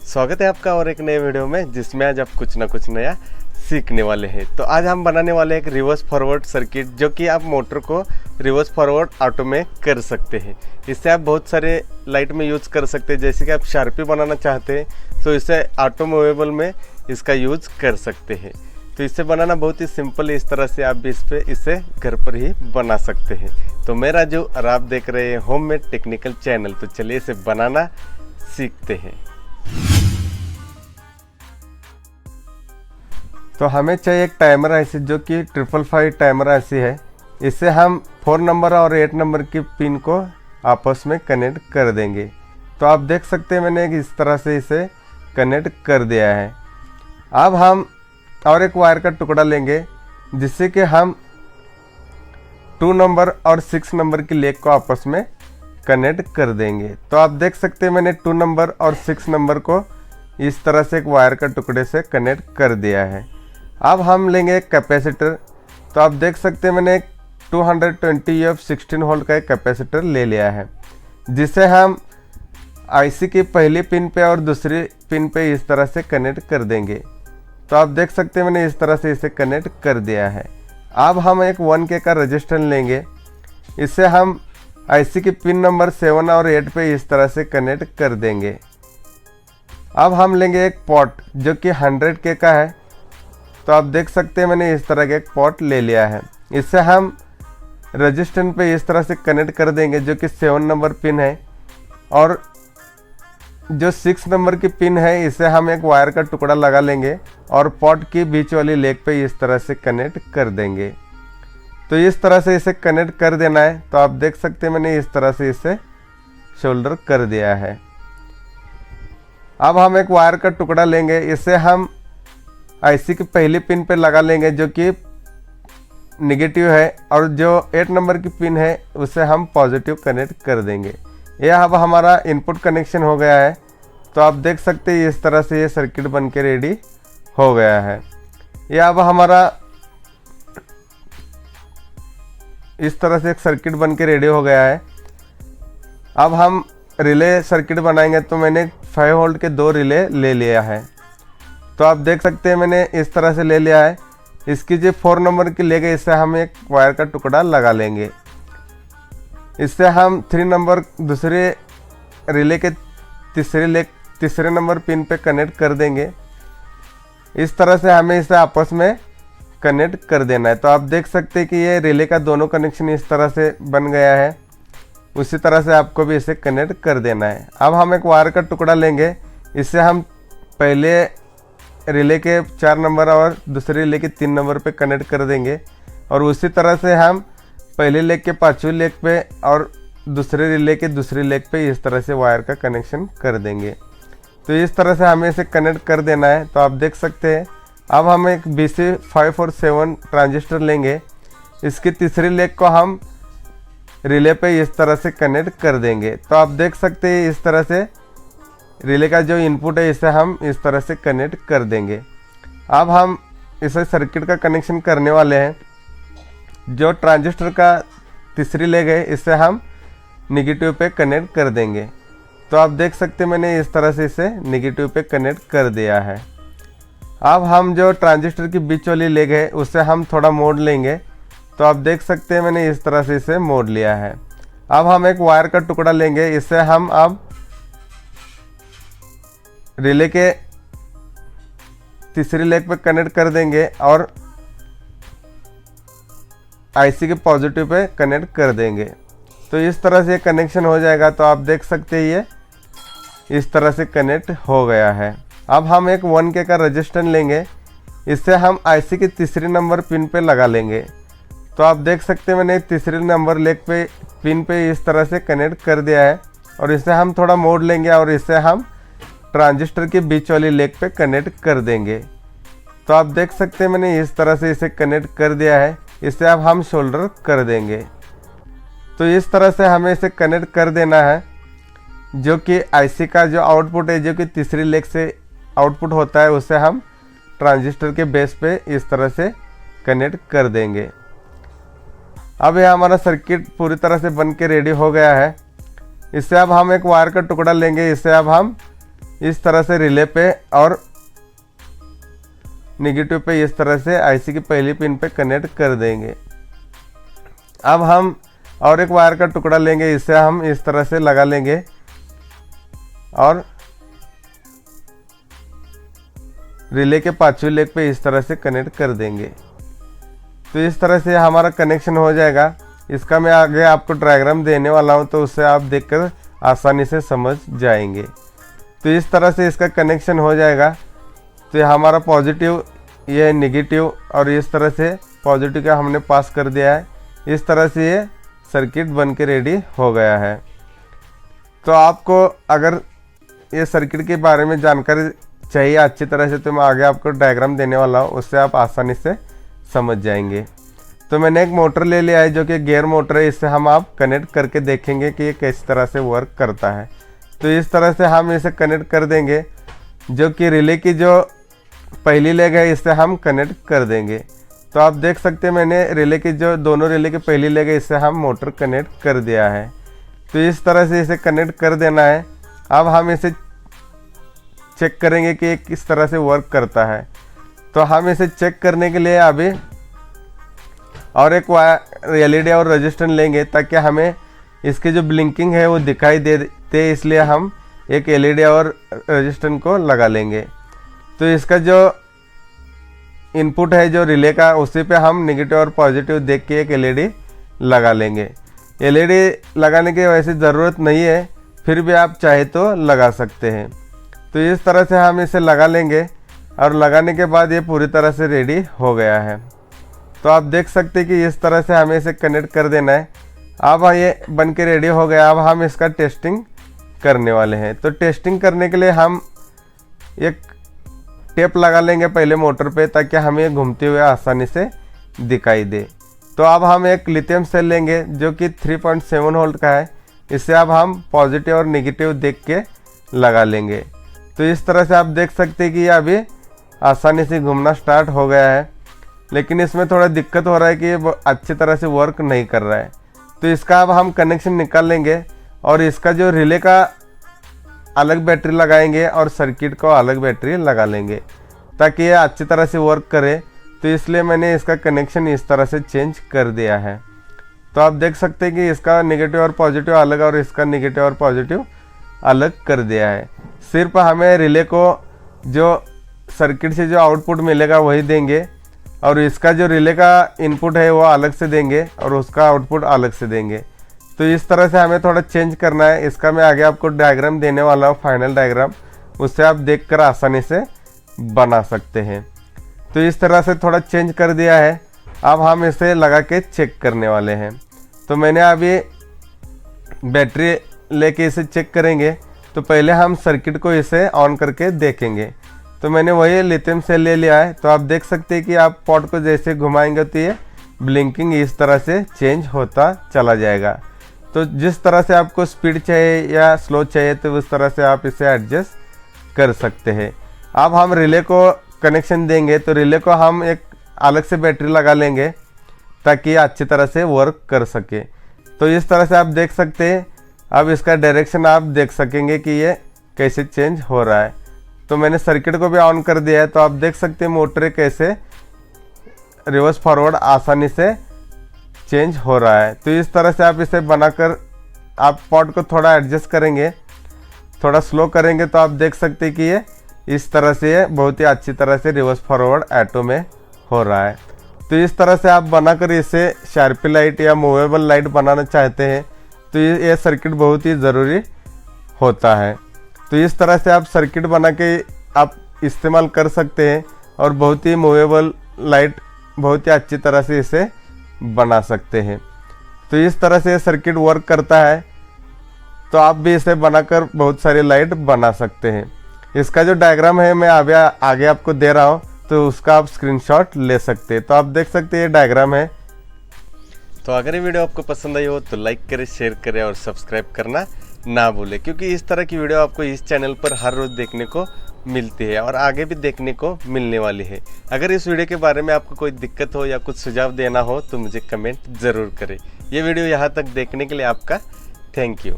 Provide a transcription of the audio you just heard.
स्वागत है आपका और एक नए वीडियो में जिसमें आज आप कुछ ना कुछ नया सीखने वाले हैं। तो आज हम बनाने वाले एक रिवर्स फॉरवर्ड सर्किट जो कि आप मोटर को रिवर्स फॉरवर्ड ऑटो में कर सकते हैं। इससे आप बहुत सारे लाइट में यूज़ कर सकते हैं। जैसे कि आप शार्पी बनाना चाहते हैं तो इसे ऑटो मूवेबल में इसका यूज़ कर सकते हैं। तो इसे बनाना बहुत ही सिंपल है। इस तरह से आप भी इसे घर पर ही बना सकते हैं। तो मैं राजू और आप देख रहे हैं होममेड टेक्निकल चैनल। तो चलिए इसे बनाना सीखते हैं। तो हमें चाहिए एक टाइमर आईसी जो कि 555 टाइमर आईसी है। इससे हम 4 नंबर और 8 नंबर की पिन को आपस में कनेक्ट कर देंगे। तो आप देख सकते हैं मैंने इस तरह से इसे कनेक्ट कर दिया है। अब हम और एक वायर का टुकड़ा लेंगे जिससे कि हम 2 नंबर और 6 नंबर की लेग को आपस में कनेक्ट कर देंगे। तो आप देख सकते हैं मैंने 2 नंबर और 6 नंबर को इस तरह से एक वायर का टुकड़े से कनेक्ट कर दिया है। अब हम लेंगे एक कैपेसिटर। तो आप देख सकते हैं मैंने एक 220 16 वोल्ट का एक कैपेसिटर ले लिया है जिसे हम आईसी की पहली पिन पे और दूसरी पिन पे इस तरह से कनेक्ट कर देंगे। तो आप देख सकते हैं मैंने इस तरह से इसे कनेक्ट कर दिया है। अब हम एक 1K का रजिस्टर लेंगे। इसे हम आईसी की पिन नंबर 7 और 8 पे इस तरह से कनेक्ट कर देंगे। अब हम लेंगे एक पॉट जो कि 100K का है। तो आप देख सकते हैं मैंने इस तरह का एक पॉट ले लिया है। इसे हम रजिस्टर पे इस तरह से कनेक्ट कर देंगे जो कि 7 नंबर पिन है, और जो 6 नंबर की पिन है इसे हम एक वायर का टुकड़ा लगा लेंगे और पॉट की बीच वाली लेग पे इस तरह से कनेक्ट कर देंगे। तो इस तरह से इसे कनेक्ट कर देना है। तो आप देख सकते हैं मैंने इस तरह से इसे शोल्डर कर दिया है। अब हम एक वायर का टुकड़ा लेंगे। इसे हम आईसी की पहली पिन पे लगा लेंगे जो कि नेगेटिव है, और जो 8 नंबर की पिन है उसे हम पॉजिटिव कनेक्ट कर देंगे। यह अब हमारा इनपुट कनेक्शन हो गया है। तो आप देख सकते हैं इस तरह से ये सर्किट बन के रेडी हो गया है। यह अब हमारा इस तरह से एक सर्किट बन के रेडी हो गया है। अब हम रिले सर्किट बनाएंगे। तो मैंने 5 वोल्ट के 2 रिले ले लिया है। तो आप देख सकते हैं मैंने इस तरह से ले लिया है। इसकी जो 4 नंबर की लेग है इससे हम एक वायर का टुकड़ा लगा लेंगे। इससे हम 3 नंबर दूसरे रिले के तीसरे नंबर पिन पे कनेक्ट कर देंगे। इस तरह से हमें इसे आपस में कनेक्ट कर देना है। तो आप देख सकते हैं कि ये रिले का दोनों कनेक्शन इस तरह से बन गया है। उसी तरह से आपको भी इसे कनेक्ट कर देना है। अब हम एक वायर का टुकड़ा लेंगे। इससे हम पहले रिले के 4 नंबर और दूसरे रिले के 3 नंबर पे कनेक्ट कर देंगे, और उसी तरह से हम पहले लेग के 5वीं लेग पे और दूसरे रिले के दूसरी लेग पे इस तरह से वायर का कनेक्शन कर देंगे। तो इस तरह से हमें इसे कनेक्ट कर देना है। तो आप देख सकते हैं। अब हम एक BC5 और 7 ट्रांजिस्टर लेंगे। इसकी तीसरी लेग को हम रिले पे इस तरह से कनेक्ट कर देंगे। तो आप देख सकते हैं इस तरह से रिले का जो इनपुट है इसे हम इस तरह से कनेक्ट कर देंगे। अब हम इसे सर्किट का कनेक्शन करने वाले हैं। जो ट्रांजिस्टर का तीसरी लेग है इसे हम नेगेटिव पे कनेक्ट कर देंगे। तो आप देख सकते हैं मैंने इस तरह से इसे नेगेटिव पे कनेक्ट कर दिया है। अब हम जो ट्रांजिस्टर की बीच वाली लेग है उसे हम थोड़ा मोड़ लेंगे। तो आप देख सकते हैं मैंने इस तरह से इसे मोड़ लिया है। अब हम एक वायर का टुकड़ा लेंगे। इससे हम अब रिले के तीसरी लेग पे कनेक्ट कर देंगे और आईसी के पॉजिटिव पे कनेक्ट कर देंगे। तो इस तरह से कनेक्शन हो जाएगा। तो आप देख सकते हैं ये इस तरह से कनेक्ट हो गया है। अब हम एक 1K का रजिस्टर लेंगे। इससे हम आईसी की तीसरी नंबर पिन पे लगा लेंगे। तो आप देख सकते हैं मैंने तीसरी नंबर लेग पे पिन पे इस तरह से कनेक्ट कर दिया है, और इसे हम थोड़ा मोड़ लेंगे और इसे हम ट्रांजिस्टर के बीच वाली लेग पे कनेक्ट कर देंगे। तो आप देख सकते हैं मैंने इस तरह से इसे कनेक्ट कर दिया है। इसे अब हम शोल्डर कर देंगे। तो इस तरह से हमें इसे कनेक्ट कर देना है। जो कि आईसी का जो आउटपुट है जो कि तीसरी लेग से आउटपुट होता है उसे हम ट्रांजिस्टर के बेस पे इस तरह से कनेक्ट कर देंगे। अब यह हमारा सर्किट पूरी तरह से बन के रेडी हो गया है। इससे अब हम एक वायर का टुकड़ा लेंगे। इससे अब हम इस तरह से रिले पे और नेगेटिव पे इस तरह से आईसी की पहली पिन पे कनेक्ट कर देंगे। अब हम और एक वायर का टुकड़ा लेंगे, इसे हम इस तरह से लगा लेंगे और रिले के पांचवें लेग पे इस तरह से कनेक्ट कर देंगे। तो इस तरह से हमारा कनेक्शन हो जाएगा। इसका मैं आगे आपको डायग्राम देने वाला हूं, तो उसे आप देखकर आसानी से समझ जाएंगे। तो इस तरह से इसका कनेक्शन हो जाएगा। तो ये हमारा पॉजिटिव, ये नेगेटिव और इस तरह से पॉजिटिव का हमने पास कर दिया है। इस तरह से ये सर्किट बन के रेडी हो गया है। तो आपको अगर ये सर्किट के बारे में जानकारी चाहिए अच्छी तरह से, तो मैं आगे आपको डायग्राम देने वाला हूँ, उससे आप आसानी से समझ जाएंगे। तो मैंने एक मोटर ले लिया है जो कि गियर मोटर है। इससे हम आप कनेक्ट करके देखेंगे कि ये किस तरह से वर्क करता है। तो इस तरह से हम इसे कनेक्ट कर देंगे। जो कि रिले की जो पहली लेग है इससे हम कनेक्ट कर देंगे। तो आप देख सकते हैं मैंने रिले की जो दोनों रिले की पहली लेग है इससे हम मोटर कनेक्ट कर दिया है। तो इस तरह से इसे कनेक्ट कर देना है। अब हम इसे चेक करेंगे कि ये किस तरह से वर्क करता है। तो हम इसे चेक करने के लिए अभी और एक एलईडी और रजिस्टर लेंगे, ताकि हमें इसकी जो ब्लिंकिंग है वो दिखाई देते, इसलिए हम एक एलईडी और रजिस्टर को लगा लेंगे। तो इसका जो इनपुट है जो रिले का, उसी पे हम नेगेटिव और पॉजिटिव देख के एक एलईडी लगा लेंगे। एलईडी लगाने की वैसे ज़रूरत नहीं है, फिर भी आप चाहे तो लगा सकते हैं। तो इस तरह से हम इसे लगा लेंगे और लगाने के बाद ये पूरी तरह से रेडी हो गया है। तो आप देख सकते हैं कि इस तरह से हमें इसे कनेक्ट कर देना है। अब ये बन के रेडी हो गया। अब हम इसका टेस्टिंग करने वाले हैं। तो टेस्टिंग करने के लिए हम एक टेप लगा लेंगे पहले मोटर पे, ताकि हमें घूमते हुए आसानी से दिखाई दे। तो अब हम एक लिथियम सेल लेंगे जो कि 3.7 वोल्ट का है। इसे अब हम पॉजिटिव और नेगेटिव देख के लगा लेंगे। तो इस तरह से आप देख सकते हैं कि ये अभी आसानी से घूमना स्टार्ट हो गया है, लेकिन इसमें थोड़ा दिक्कत हो रहा है कि ये अच्छी तरह से वर्क नहीं कर रहा है। तो इसका अब हम कनेक्शन निकाल लेंगे और इसका जो रिले का अलग बैटरी लगाएंगे और सर्किट को अलग बैटरी लगा लेंगे, ताकि ये अच्छी तरह से वर्क करे। तो इसलिए मैंने इसका कनेक्शन इस तरह से चेंज कर दिया है। तो आप देख सकते हैं कि इसका नेगेटिव और पॉजिटिव अलग और इसका नेगेटिव और पॉजिटिव अलग कर दिया है। सिर्फ हमें रिले को जो सर्किट से जो आउटपुट मिलेगा वही देंगे, और इसका जो रिले का इनपुट है वो अलग से देंगे और उसका आउटपुट अलग से देंगे। तो इस तरह से हमें थोड़ा चेंज करना है। इसका मैं आगे आपको डायग्राम देने वाला हूँ, फाइनल डायग्राम, उससे आप देखकर आसानी से बना सकते हैं। तो इस तरह से थोड़ा चेंज कर दिया है। अब हम इसे लगा के चेक करने वाले हैं। तो मैंने अभी बैटरी लेके इसे चेक करेंगे। तो पहले हम सर्किट को इसे ऑन करके देखेंगे। तो मैंने वही लिथियम सेल ले लिया है। तो आप देख सकते हैं कि आप पॉट को जैसे घुमाएंगे तो ये ब्लिंकिंग इस तरह से चेंज होता चला जाएगा। तो जिस तरह से आपको स्पीड चाहिए या स्लो चाहिए, तो उस तरह से आप इसे एडजस्ट कर सकते हैं। अब हम रिले को कनेक्शन देंगे। तो रिले को हम एक अलग से बैटरी लगा लेंगे, ताकि अच्छी तरह से वर्क कर सके। तो इस तरह से आप देख सकते हैं। अब इसका डायरेक्शन आप देख सकेंगे कि ये कैसे चेंज हो रहा है। तो मैंने सर्किट को भी ऑन कर दिया है। तो आप देख सकते हैं मोटर कैसे रिवर्स फॉरवर्ड आसानी से चेंज हो रहा है। तो इस तरह से आप इसे बनाकर आप पॉट को थोड़ा एडजस्ट करेंगे, थोड़ा स्लो करेंगे, तो आप देख सकते हैं कि ये इस तरह से ये बहुत ही अच्छी तरह से रिवर्स फॉरवर्ड ऑटो में हो रहा है। तो इस तरह से आप बनाकर इसे शार्पी लाइट या मूवेबल लाइट बनाना चाहते हैं, तो ये सर्किट बहुत ही ज़रूरी होता है। तो इस तरह से आप सर्किट बना के आप इस्तेमाल कर सकते हैं और बहुत ही मूवेबल लाइट बहुत ही अच्छी तरह से इसे बना सकते हैं। तो इस तरह से सर्किट वर्क करता है। तो आप भी इसे बनाकर बहुत सारी लाइट बना सकते हैं। इसका जो डायग्राम है मैं आगे आपको दे रहा हूँ, तो उसका आप स्क्रीनशॉट ले सकते हैं। तो आप देख सकते हैं ये डायग्राम है। तो अगर ये वीडियो आपको पसंद आई हो तो लाइक करें, शेयर करें और सब्सक्राइब करना ना भूलें, क्योंकि इस तरह की वीडियो आपको इस चैनल पर हर रोज़ देखने को मिलती है और आगे भी देखने को मिलने वाली है। अगर इस वीडियो के बारे में आपको कोई दिक्कत हो या कुछ सुझाव देना हो तो मुझे कमेंट ज़रूर करें। ये वीडियो यहाँ तक देखने के लिए आपका थैंक यू।